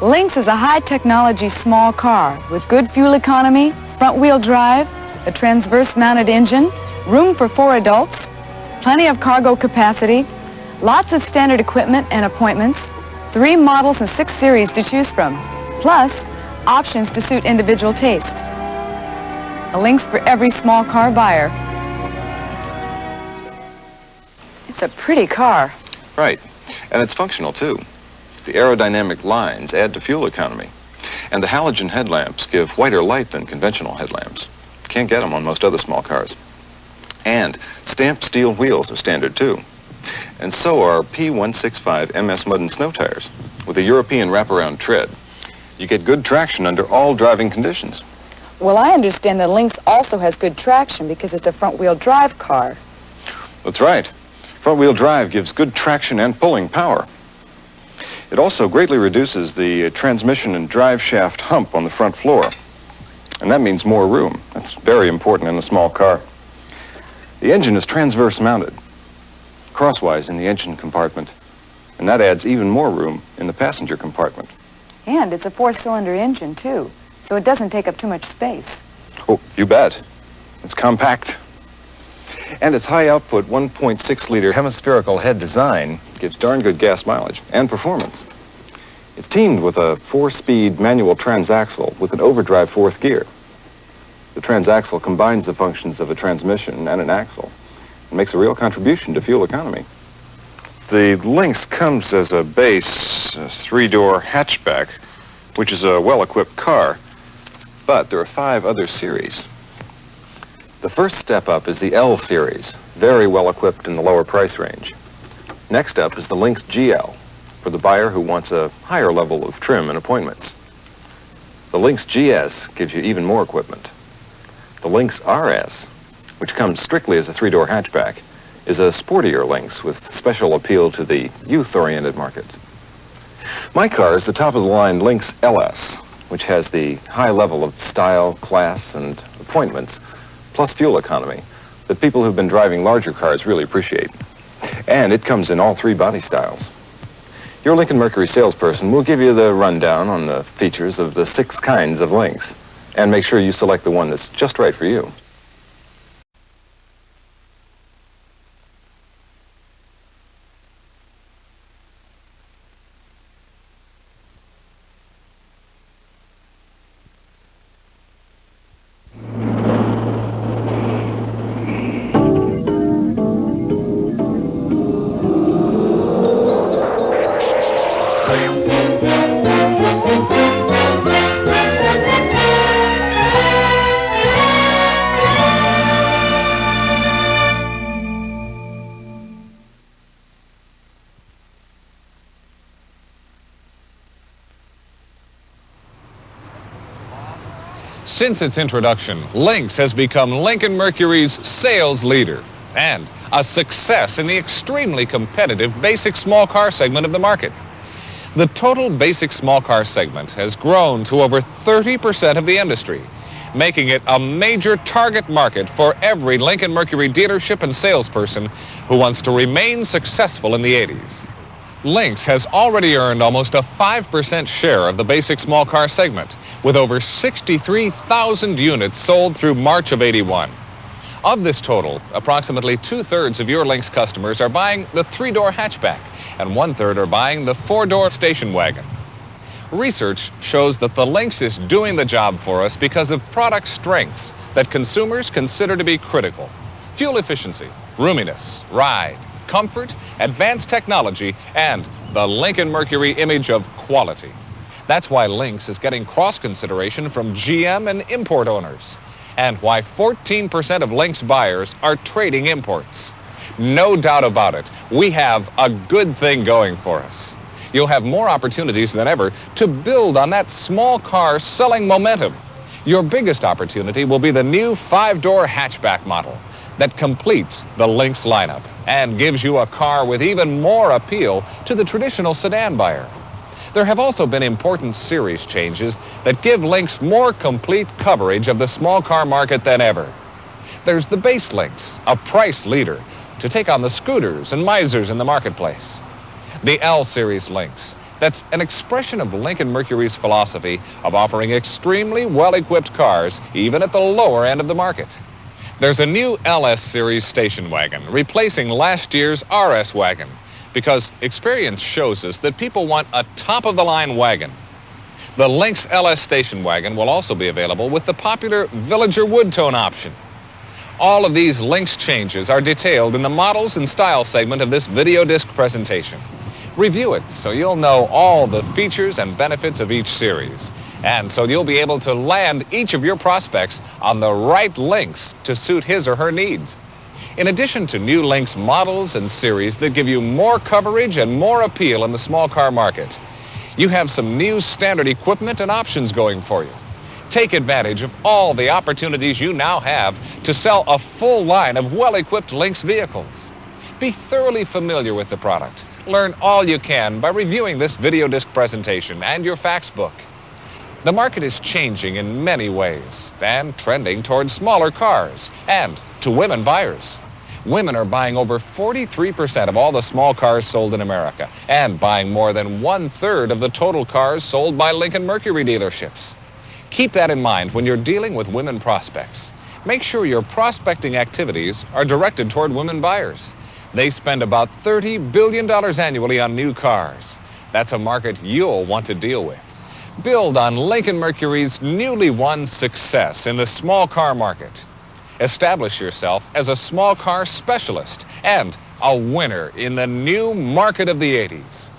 Lynx is a high-technology small car with good fuel economy, front-wheel drive, a transverse-mounted engine, room for 4 adults, plenty of cargo capacity, lots of standard equipment and appointments, 3 models and 6 series to choose from, plus options to suit individual taste. A Lynx for every small car buyer. It's a pretty car. Right, and it's functional too. The aerodynamic lines add to fuel economy, and the halogen headlamps give whiter light than conventional headlamps. Can't get them on most other small cars. And stamped steel wheels are standard too. And so are P165 MS Mud and Snow tires with a European wraparound tread. You get good traction under all driving conditions. Well, I understand the Lynx also has good traction because it's a front-wheel drive car. That's right. Front-wheel drive gives good traction and pulling power. It also greatly reduces the transmission and drive shaft hump on the front floor. And that means more room. That's very important in a small car. The engine is transverse mounted, crosswise in the engine compartment, and that adds even more room in the passenger compartment. And it's a 4-cylinder engine, too, so it doesn't take up too much space. Oh, you bet. It's compact. And its high-output 1.6-liter hemispherical head design gives darn good gas mileage and performance. It's teamed with a 4-speed manual transaxle with an overdrive 4th gear. The transaxle combines the functions of a transmission and an axle and makes a real contribution to fuel economy. The Lynx comes as a base 3-door hatchback, which is a well-equipped car, but there are 5 other series. The first step up is the L series, very well equipped in the lower price range. Next up is the Lynx GL, for the buyer who wants a higher level of trim and appointments. The Lynx GS gives you even more equipment. The Lynx RS, which comes strictly as a 3-door hatchback, is a sportier Lynx with special appeal to the youth-oriented market. My car is the top-of-the-line Lynx LS, which has the high level of style, class, and appointments, plus fuel economy, that people who've been driving larger cars really appreciate. And it comes in all 3 body styles. Your Lincoln Mercury salesperson will give you the rundown on the features of the 6 kinds of Lynx, and make sure you select the one that's just right for you. Since its introduction, Lynx has become Lincoln Mercury's sales leader and a success in the extremely competitive basic small car segment of the market. The total basic small car segment has grown to over 30% of the industry, making it a major target market for every Lincoln Mercury dealership and salesperson who wants to remain successful in the 80s. Lynx has already earned almost a 5% share of the basic small car segment, with over 63,000 units sold through March of '81. Of this total, approximately 2/3 of your Lynx customers are buying the 3-door hatchback, and 1/3 are buying the 4-door station wagon. Research shows that the Lynx is doing the job for us because of product strengths that consumers consider to be critical: fuel efficiency, roominess, ride, comfort, advanced technology, and the Lincoln Mercury image of quality. That's why Lynx is getting cross-consideration from GM and import owners, and why 14% of Lynx buyers are trading imports. No doubt about it, we have a good thing going for us. You'll have more opportunities than ever to build on that small car selling momentum. Your biggest opportunity will be the new 5-door hatchback model that completes the Lynx lineup and gives you a car with even more appeal to the traditional sedan buyer. There have also been important series changes that give Lynx more complete coverage of the small car market than ever. There's the base Lynx, a price leader, to take on the scooters and misers in the marketplace. The L Series Lynx, that's an expression of Lincoln Mercury's philosophy of offering extremely well-equipped cars, even at the lower end of the market. There's a new LS Series station wagon replacing last year's RS wagon because experience shows us that people want a top-of-the-line wagon. The Lynx LS station wagon will also be available with the popular Villager wood tone option. All of these Lynx changes are detailed in the models and style segment of this video disc presentation. Review it so you'll know all the features and benefits of each series, and so you'll be able to land each of your prospects on the right Lynx to suit his or her needs. In addition to new Lynx models and series that give you more coverage and more appeal in the small car market, you have some new standard equipment and options going for you. Take advantage of all the opportunities you now have to sell a full line of well-equipped Lynx vehicles. Be thoroughly familiar with the product. Learn all you can by reviewing this video disc presentation and your facts book. The market is changing in many ways and trending towards smaller cars and to women buyers. Women are buying over 43% of all the small cars sold in America and buying more than 1/3 of the total cars sold by Lincoln Mercury dealerships. Keep that in mind when you're dealing with women prospects. Make sure your prospecting activities are directed toward women buyers. They spend about $30 billion annually on new cars. That's a market you'll want to deal with. Build on Lincoln Mercury's newly won success in the small car market. Establish yourself as a small car specialist and a winner in the new market of the 80s.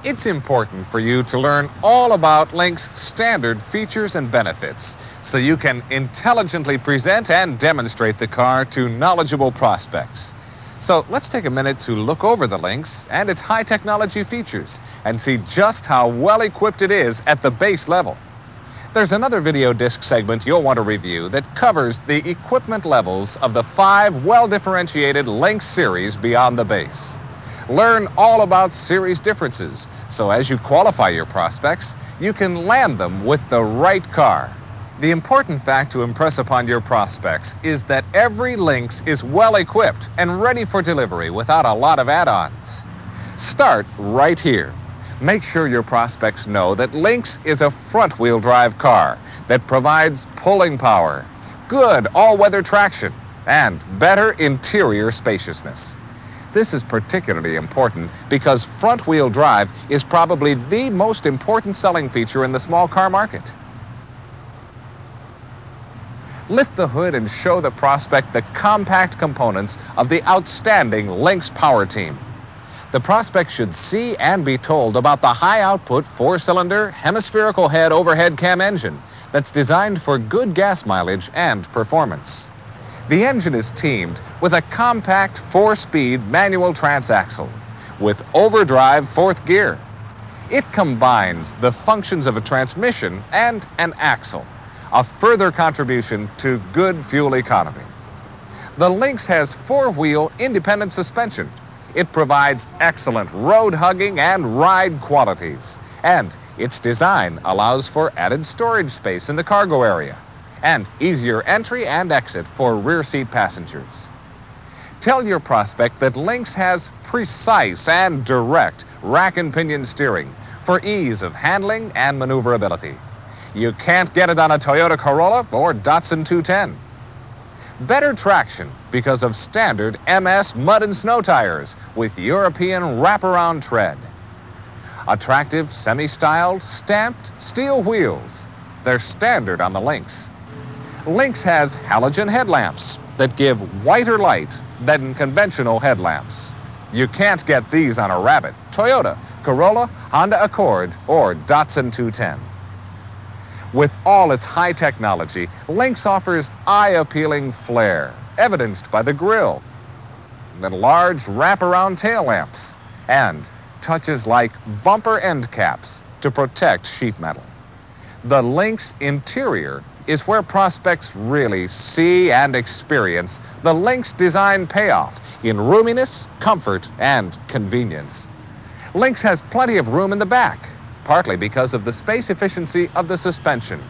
It's important for you to learn all about Lynx standard features and benefits so you can intelligently present and demonstrate the car to knowledgeable prospects. So let's take a minute to look over the Lynx and its high technology features and see just how well equipped it is at the base level. There's another video disc segment you'll want to review that covers the equipment levels of the 5 well-differentiated Lynx series beyond the base. Learn all about series differences, so as you qualify your prospects, you can land them with the right car. The important fact to impress upon your prospects is that every Lynx is well equipped and ready for delivery without a lot of add-ons. Start right here. Make sure your prospects know that Lynx is a front-wheel drive car that provides pulling power, good all-weather traction, and better interior spaciousness. This is particularly important because front-wheel drive is probably the most important selling feature in the small car market. Lift the hood and show the prospect the compact components of the outstanding Lynx power team. The prospect should see and be told about the high-output 4-cylinder hemispherical head overhead cam engine that's designed for good gas mileage and performance. The engine is teamed with a compact 4-speed manual transaxle with overdrive 4th gear. It combines the functions of a transmission and an axle, a further contribution to good fuel economy. The Lynx has 4-wheel independent suspension. It provides excellent road hugging and ride qualities, and its design allows for added storage space in the cargo area and easier entry and exit for rear seat passengers. Tell your prospect that Lynx has precise and direct rack and pinion steering for ease of handling and maneuverability. You can't get it on a Toyota Corolla or Datsun 210. Better traction because of standard MS mud and snow tires with European wraparound tread. Attractive semi-styled stamped steel wheels. They're standard on the Lynx. Lynx has halogen headlamps that give whiter light than conventional headlamps. You can't get these on a Rabbit, Toyota, Corolla, Honda Accord, or Datsun 210. With all its high technology, Lynx offers eye-appealing flair, evidenced by the grille, the large wraparound tail lamps, and touches like bumper end caps to protect sheet metal. The Lynx interior is where prospects really see and experience the Lynx design payoff in roominess, comfort, and convenience. Lynx has plenty of room in the back, partly because of the space efficiency of the suspension.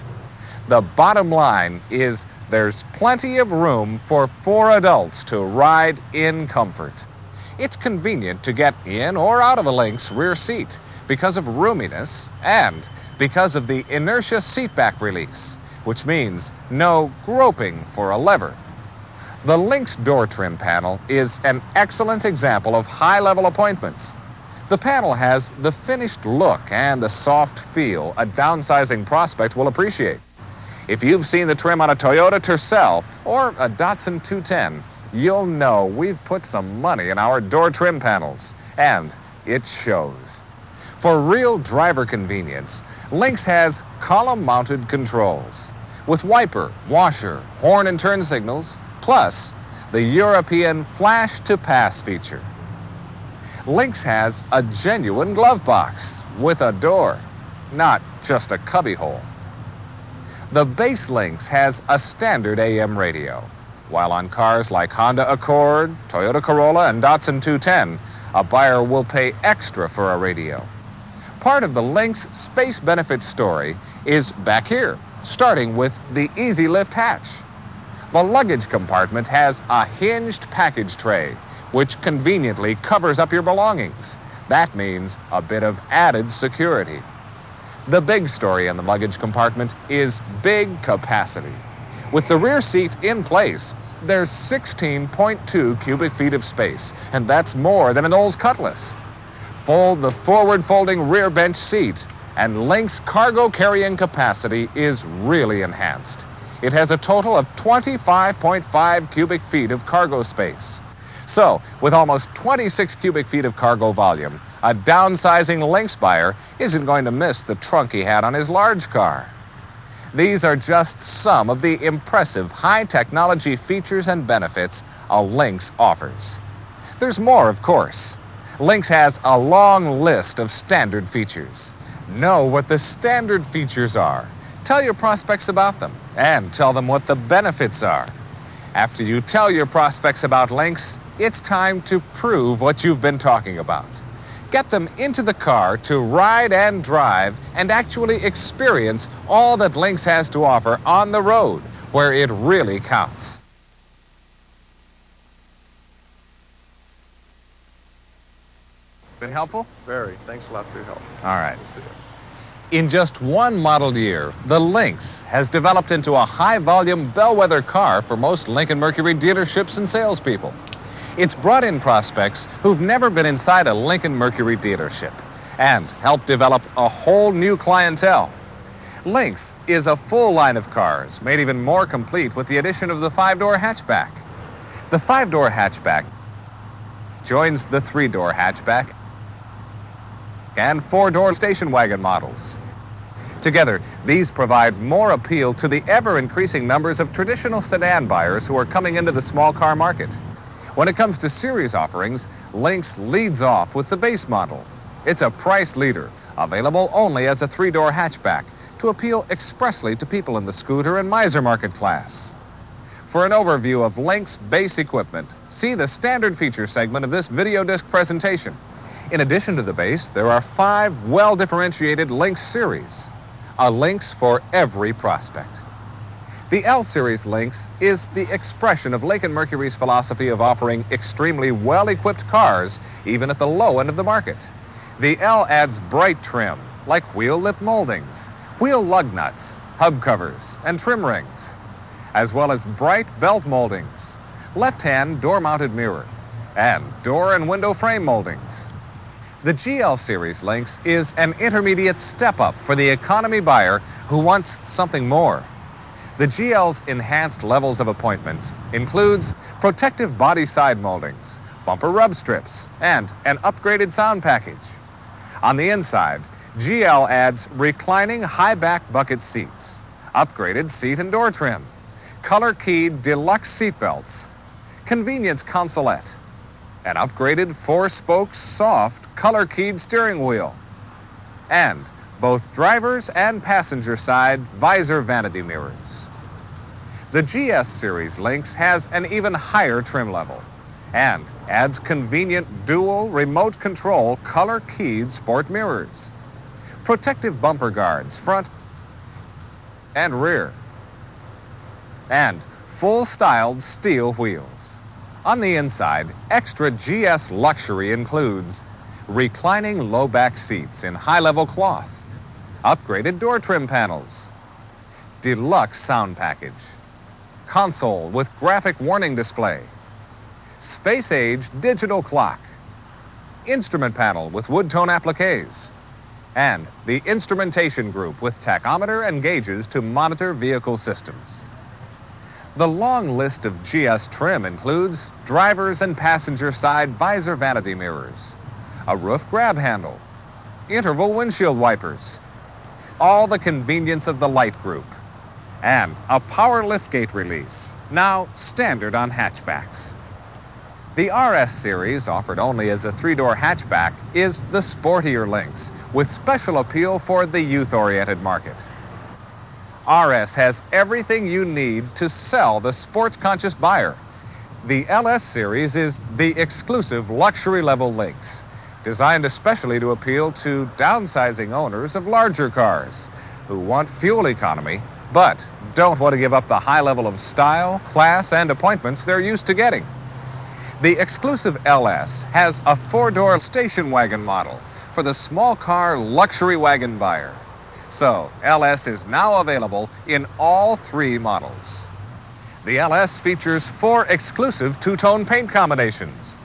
The bottom line is there's plenty of room for 4 adults to ride in comfort. It's convenient to get in or out of a Lynx rear seat because of roominess and because of the inertia seatback release, which means no groping for a lever. The Lynx door trim panel is an excellent example of high-level appointments. The panel has the finished look and the soft feel a downsizing prospect will appreciate. If you've seen the trim on a Toyota Tercel or a Datsun 210, you'll know we've put some money in our door trim panels, and it shows. For real driver convenience, Lynx has column-mounted controls with wiper, washer, horn and turn signals, plus the European flash-to-pass feature. Lynx has a genuine glove box with a door, not just a cubbyhole. The base Lynx has a standard AM radio, while on cars like Honda Accord, Toyota Corolla, and Datsun 210, a buyer will pay extra for a radio. Part of the Lynx space benefit story is back here, starting with the Easy Lift hatch. The luggage compartment has a hinged package tray, which conveniently covers up your belongings. That means a bit of added security. The big story in the luggage compartment is big capacity. With the rear seat in place, there's 16.2 cubic feet of space, and that's more than an Olds Cutlass. Fold the forward-folding rear bench seat, and Lynx cargo carrying capacity is really enhanced. It has a total of 25.5 cubic feet of cargo space. So, with almost 26 cubic feet of cargo volume, a downsizing Lynx buyer isn't going to miss the trunk he had on his large car. These are just some of the impressive high-technology features and benefits a Lynx offers. There's more, of course. Lynx has a long list of standard features. Know what the standard features are. Tell your prospects about them, and tell them what the benefits are. After you tell your prospects about Lynx, it's time to prove what you've been talking about. Get them into the car to ride and drive and actually experience all that Lynx has to offer on the road, where it really counts. Been helpful? Very. Thanks a lot for your help. All right. We'll see you. In just one model year, the Lynx has developed into a high-volume bellwether car for most Lincoln Mercury dealerships and salespeople. It's brought in prospects who've never been inside a Lincoln Mercury dealership and helped develop a whole new clientele. Lynx is a full line of cars, made even more complete with the addition of the 5-door hatchback. The 5-door hatchback joins the 3-door hatchback and 4-door station wagon models. Together, these provide more appeal to the ever-increasing numbers of traditional sedan buyers who are coming into the small car market. When it comes to series offerings, Lynx leads off with the base model. It's a price leader, available only as a 3-door hatchback to appeal expressly to people in the scooter and miser market class. For an overview of Lynx base equipment, see the standard feature segment of this video disc presentation. In addition to the base, there are 5 well-differentiated Lynx series. A Lynx for every prospect. The L-Series Lynx is the expression of Lincoln Mercury's philosophy of offering extremely well-equipped cars, even at the low end of the market. The L adds bright trim, like wheel lip moldings, wheel lug nuts, hub covers, and trim rings, as well as bright belt moldings, left-hand door-mounted mirror, and door and window frame moldings. The GL Series Lynx is an intermediate step-up for the economy buyer who wants something more. The GL's enhanced levels of appointments includes protective body side moldings, bumper rub strips, and an upgraded sound package. On the inside, GL adds reclining high-back bucket seats, upgraded seat and door trim, color-keyed deluxe seat belts, convenience consolette, an upgraded 4-spoke soft color-keyed steering wheel, and both driver's and passenger side visor vanity mirrors. The GS Series Lynx has an even higher trim level and adds convenient dual remote control color-keyed sport mirrors, protective bumper guards front and rear. And full-styled steel wheels. On the inside, extra GS luxury includes reclining low-back seats in high-level cloth, upgraded door trim panels, deluxe sound package, console with graphic warning display, space-age digital clock, instrument panel with wood tone appliques, and the instrumentation group with tachometer and gauges to monitor vehicle systems. The long list of GS trim includes driver's and passenger side visor vanity mirrors, a roof grab handle, interval windshield wipers, all the convenience of the light group, and a power liftgate release, now standard on hatchbacks. The RS series, offered only as a 3-door hatchback, is the sportier Lynx, with special appeal for the youth-oriented market. RS has everything you need to sell the sports-conscious buyer. The LS series is the exclusive luxury-level Lynx, designed especially to appeal to downsizing owners of larger cars who want fuel economy, but don't want to give up the high level of style, class, and appointments they're used to getting. The exclusive LS has a 4-door station wagon model for the small car luxury wagon buyer. So, LS is now available in all 3 models. The LS features 4 exclusive 2-tone paint combinations.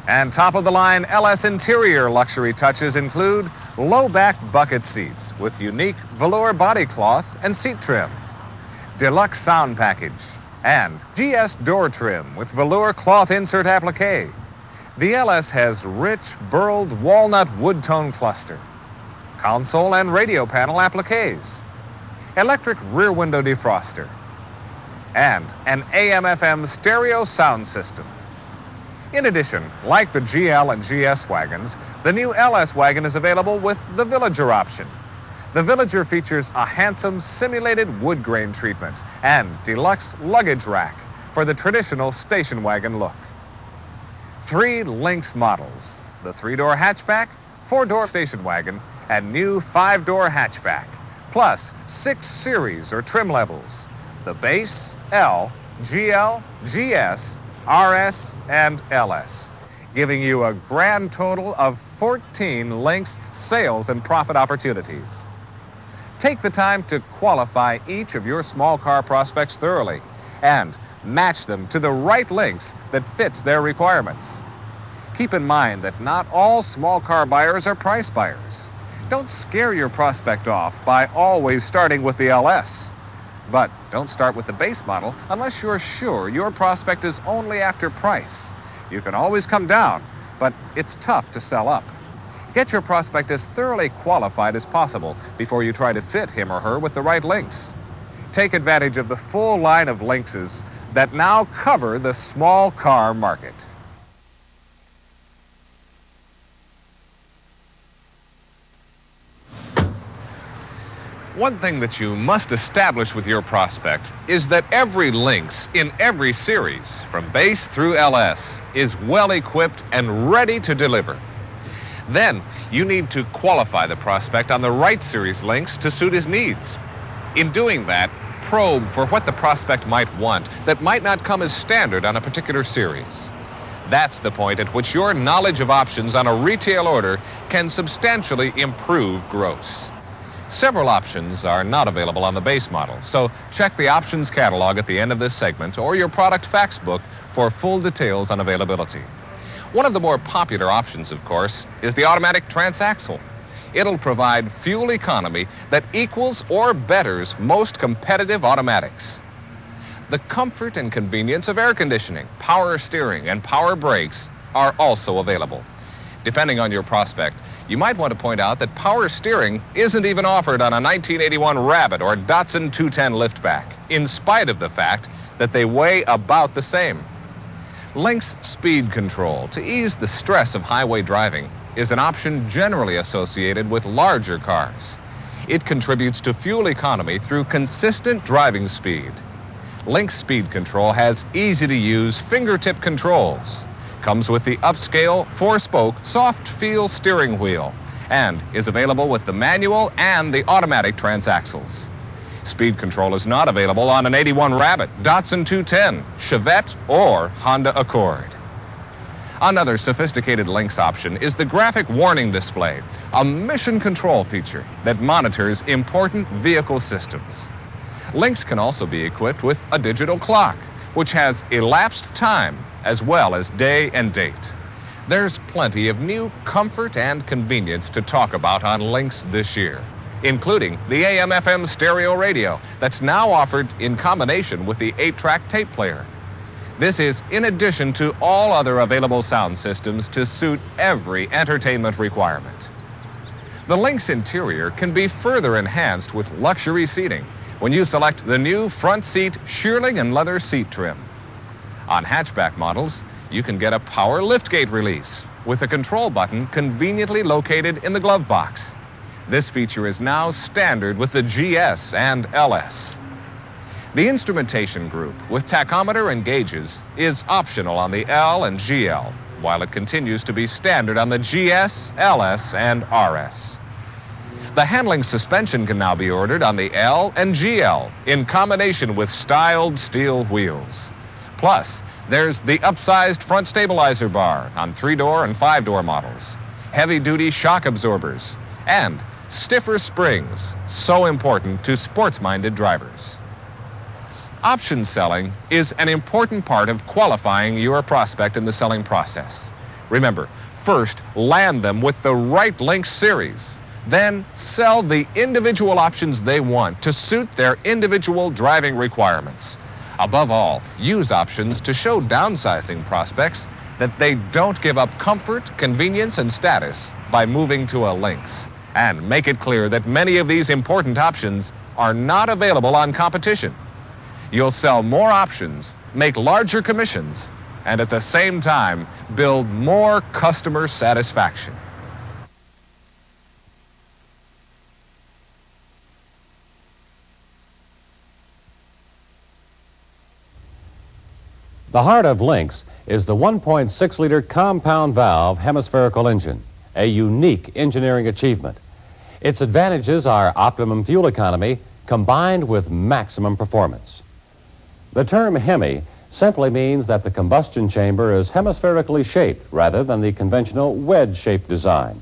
And top-of-the-line LS interior luxury touches include low-back bucket seats with unique velour body cloth and seat trim, deluxe sound package, and GS door trim with velour cloth insert applique. The LS has rich, burled walnut wood tone cluster, console and radio panel appliques, electric rear window defroster, and an AM/FM stereo sound system. In addition, like the GL and GS wagons, the new LS wagon is available with the Villager option. The Villager features a handsome simulated wood grain treatment and deluxe luggage rack for the traditional station wagon look. 3 Lynx models: the 3-door hatchback, 4-door station wagon, and new 5-door hatchback, plus 6 series or trim levels: the base, L, GL, GS, RS, and LS, giving you a grand total of 14 Lynx sales and profit opportunities. Take the time to qualify each of your small car prospects thoroughly and match them to the right Lynx that fits their requirements. Keep in mind that not all small car buyers are price buyers. Don't scare your prospect off by always starting with the LS. But don't start with the base model unless you're sure your prospect is only after price. You can always come down, but it's tough to sell up. Get your prospect as thoroughly qualified as possible before you try to fit him or her with the right Lynx. Take advantage of the full line of Lynxes that now cover the small car market. One thing that you must establish with your prospect is that every Lynx in every series, from base through LS, is well equipped and ready to deliver. Then, you need to qualify the prospect on the right series Lynx to suit his needs. In doing that, probe for what the prospect might want that might not come as standard on a particular series. That's the point at which your knowledge of options on a retail order can substantially improve gross. Several options are not available on the base model, so check the options catalog at the end of this segment or your product facts book for full details on availability. One of the more popular options, of course, is the automatic transaxle. It'll provide fuel economy that equals or betters most competitive automatics. The comfort and convenience of air conditioning, power steering, and power brakes are also available. Depending on your prospect, you might want to point out that power steering isn't even offered on a 1981 Rabbit or Datsun 210 liftback, in spite of the fact that they weigh about the same. Lynx speed control to ease the stress of highway driving is an option generally associated with larger cars. It contributes to fuel economy through consistent driving speed. Lynx speed control has easy-to-use fingertip controls, comes with the upscale 4-spoke soft feel steering wheel, and is available with the manual and the automatic transaxles. Speed control is not available on an 81 Rabbit, Datsun 210, Chevette, or Honda Accord. Another sophisticated Lynx option is the graphic warning display, a mission control feature that monitors important vehicle systems. Lynx can also be equipped with a digital clock, which has elapsed time as well as day and date. There's plenty of new comfort and convenience to talk about on Lynx this year, including the AM/FM stereo radio that's now offered in combination with the 8-track tape player. This is in addition to all other available sound systems to suit every entertainment requirement. The Lynx interior can be further enhanced with luxury seating when you select the new front seat shearling and leather seat trim. On hatchback models, you can get a power liftgate release with a control button conveniently located in the glove box. This feature is now standard with the GS and LS. The instrumentation group with tachometer and gauges is optional on the L and GL, while it continues to be standard on the GS, LS, and RS. The handling suspension can now be ordered on the L and GL in combination with styled steel wheels. Plus, there's the upsized front stabilizer bar on 3-door and 5-door models, heavy-duty shock absorbers, and stiffer springs, so important to sports-minded drivers. Option selling is an important part of qualifying your prospect in the selling process. Remember, first land them with the right Lynx series. Then sell the individual options they want to suit their individual driving requirements. Above all, use options to show downsizing prospects that they don't give up comfort, convenience, and status by moving to a Lynx. And make it clear that many of these important options are not available on competition. You'll sell more options, make larger commissions, and at the same time, build more customer satisfaction. The heart of Lynx is the 1.6-liter compound valve hemispherical engine, a unique engineering achievement. Its advantages are optimum fuel economy combined with maximum performance. The term Hemi simply means that the combustion chamber is hemispherically shaped rather than the conventional wedge-shaped design.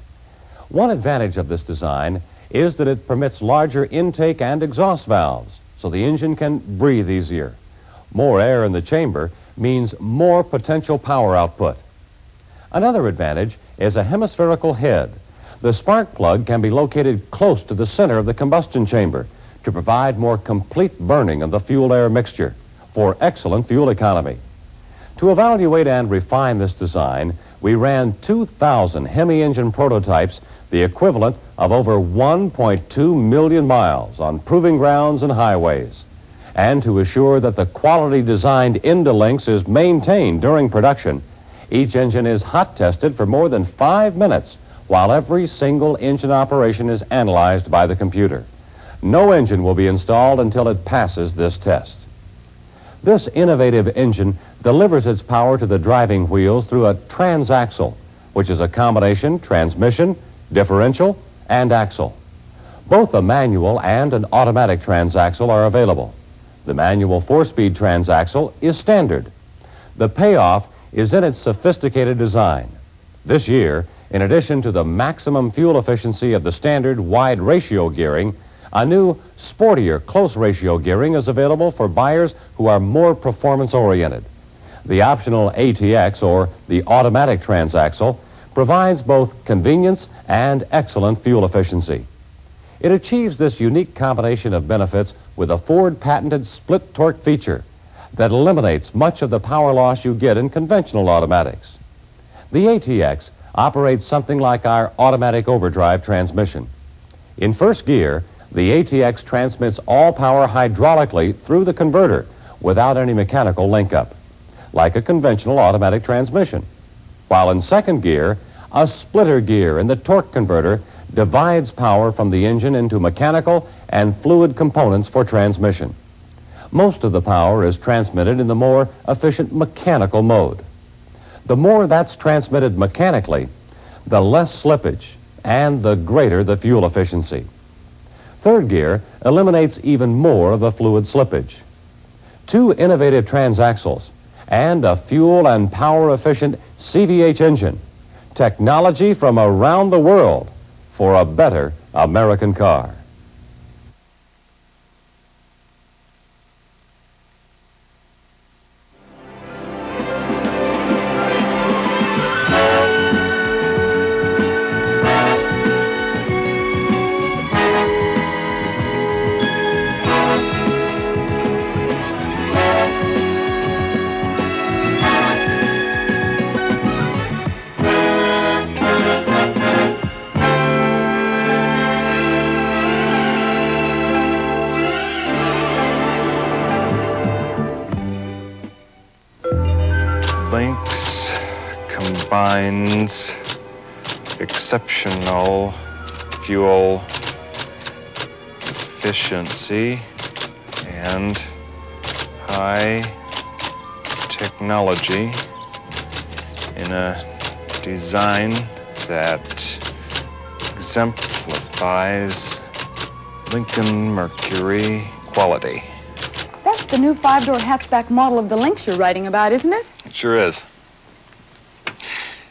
One advantage of this design is that it permits larger intake and exhaust valves, so the engine can breathe easier. More air in the chamber means more potential power output. Another advantage is a hemispherical head. The spark plug can be located close to the center of the combustion chamber to provide more complete burning of the fuel-air mixture for excellent fuel economy. To evaluate and refine this design, we ran 2,000 Hemi engine prototypes, the equivalent of over 1.2 million miles on proving grounds and highways. And to assure that the quality designed into Lynx is maintained during production, each engine is hot tested for more than 5 minutes while every single engine operation is analyzed by the computer. No engine will be installed until it passes this test. This innovative engine delivers its power to the driving wheels through a transaxle, which is a combination transmission, differential, and axle. Both a manual and an automatic transaxle are available. The manual 4-speed transaxle is standard. The payoff is in its sophisticated design. This year, in addition to the maximum fuel efficiency of the standard wide ratio gearing, a new, sportier, close ratio gearing is available for buyers who are more performance-oriented. The optional ATX, or the automatic transaxle, provides both convenience and excellent fuel efficiency. It achieves this unique combination of benefits with a Ford-patented split torque feature that eliminates much of the power loss you get in conventional automatics. The ATX operates something like our automatic overdrive transmission. In first gear, the ATX transmits all power hydraulically through the converter without any mechanical link-up, like a conventional automatic transmission. While in second gear, a splitter gear in the torque converter divides power from the engine into mechanical and fluid components for transmission. Most of the power is transmitted in the more efficient mechanical mode. The more that's transmitted mechanically, the less slippage and the greater the fuel efficiency. third gear eliminates even more of the fluid slippage. 2 innovative transaxles and a fuel and power-efficient CVH engine. Technology from around the world for a better American car. Lynx combines exceptional fuel efficiency and high technology in a design that exemplifies Lincoln Mercury quality. That's the new 5-door hatchback model of the Lynx you're writing about, isn't it? It sure is.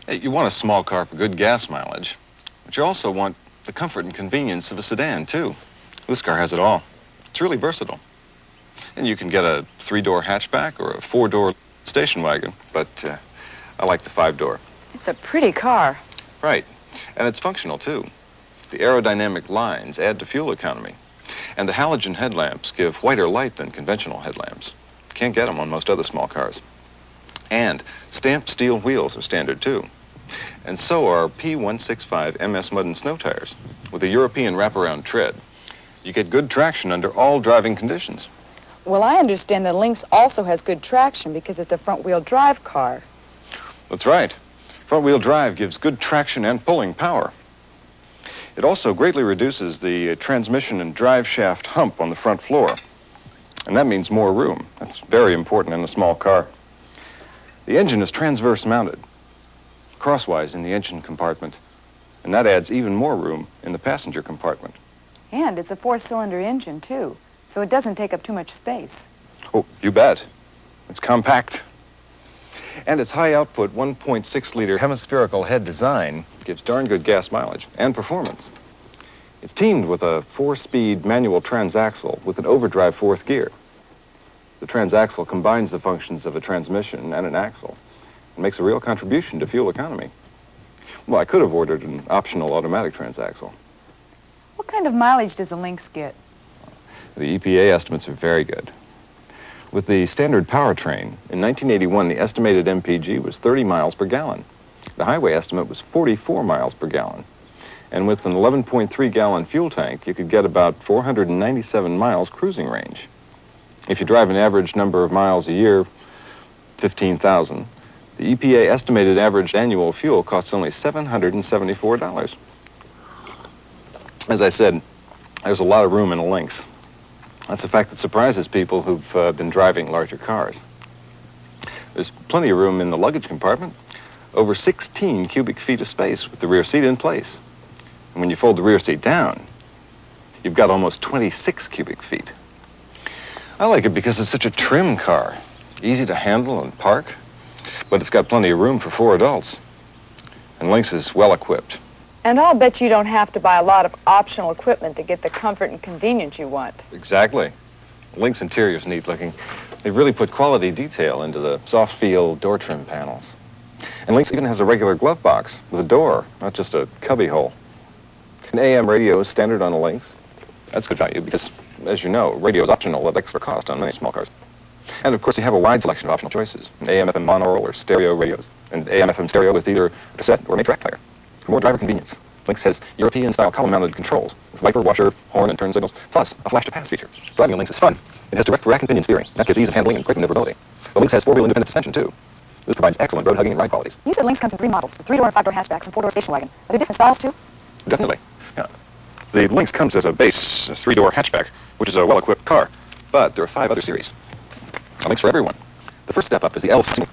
Hey, you want a small car for good gas mileage, but you also want the comfort and convenience of a sedan, too. This car has it all. It's really versatile. And you can get a 3-door hatchback or a 4-door station wagon, but I like the 5-door. It's a pretty car. Right. And it's functional, too. The aerodynamic lines add to fuel economy. And the halogen headlamps give whiter light than conventional headlamps. Can't get them on most other small cars. And stamped steel wheels are standard, too. And so are P165 MS Mud and Snow tires. With a European wraparound tread, you get good traction under all driving conditions. Well, I understand the Lynx also has good traction because it's a front-wheel drive car. That's right. Front-wheel drive gives good traction and pulling power. It also greatly reduces the transmission and drive shaft hump on the front floor. And that means more room. That's very important in a small car. The engine is transverse mounted, crosswise in the engine compartment, and that adds even more room in the passenger compartment. And it's a 4-cylinder engine, too, so it doesn't take up too much space. Oh, you bet. It's compact. And its high-output 1.6-liter hemispherical head design gives darn good gas mileage and performance. It's teamed with a 4-speed manual transaxle with an overdrive 4th gear. The transaxle combines the functions of a transmission and an axle and makes a real contribution to fuel economy. Well, I could have ordered an optional automatic transaxle. What kind of mileage does a Lynx get? The EPA estimates are very good. With the standard powertrain, in 1981, the estimated MPG was 30 miles per gallon. The highway estimate was 44 miles per gallon. And with an 11.3-gallon fuel tank, you could get about 497 miles cruising range. If you drive an average number of miles a year, 15,000, the EPA estimated average annual fuel costs only $774. As I said, there's a lot of room in a Lynx. That's a fact that surprises people who've been driving larger cars. There's plenty of room in the luggage compartment, over 16 cubic feet of space with the rear seat in place. And when you fold the rear seat down, you've got almost 26 cubic feet. I like it because it's such a trim car, easy to handle and park, but it's got plenty of room for 4 adults. And Lynx is well equipped. And I'll bet you don't have to buy a lot of optional equipment to get the comfort and convenience you want. Exactly. Lynx interior's neat looking. They've really put quality detail into the soft feel door trim panels. And Lynx even has a regular glove box with a door, not just a cubby hole. An AM radio is standard on a Lynx. That's good value because, as you know, radio is optional at extra cost on many small cars. And of course, you have a wide selection of optional choices, an AM/FM monaural or stereo radios, and AM/FM stereo with either a cassette or an 8-track player. For more driver convenience, Lynx has European-style column-mounted controls with wiper, washer, horn, and turn signals, plus a flash-to-pass feature. Driving a Lynx is fun. It has direct rack and pinion steering. That gives ease of handling and great maneuverability. The Lynx has 4-wheel independent suspension, too. This provides excellent road hugging and ride qualities. You said Lynx comes in 3 models, the 3-door and 5-door hatchbacks and 4-door station wagon. Are there different styles, too? Definitely. Yeah. The Lynx comes as a base 3-door hatchback, which is a well-equipped car, but there are 5 other series. A Lynx for everyone. The first step up is the L series.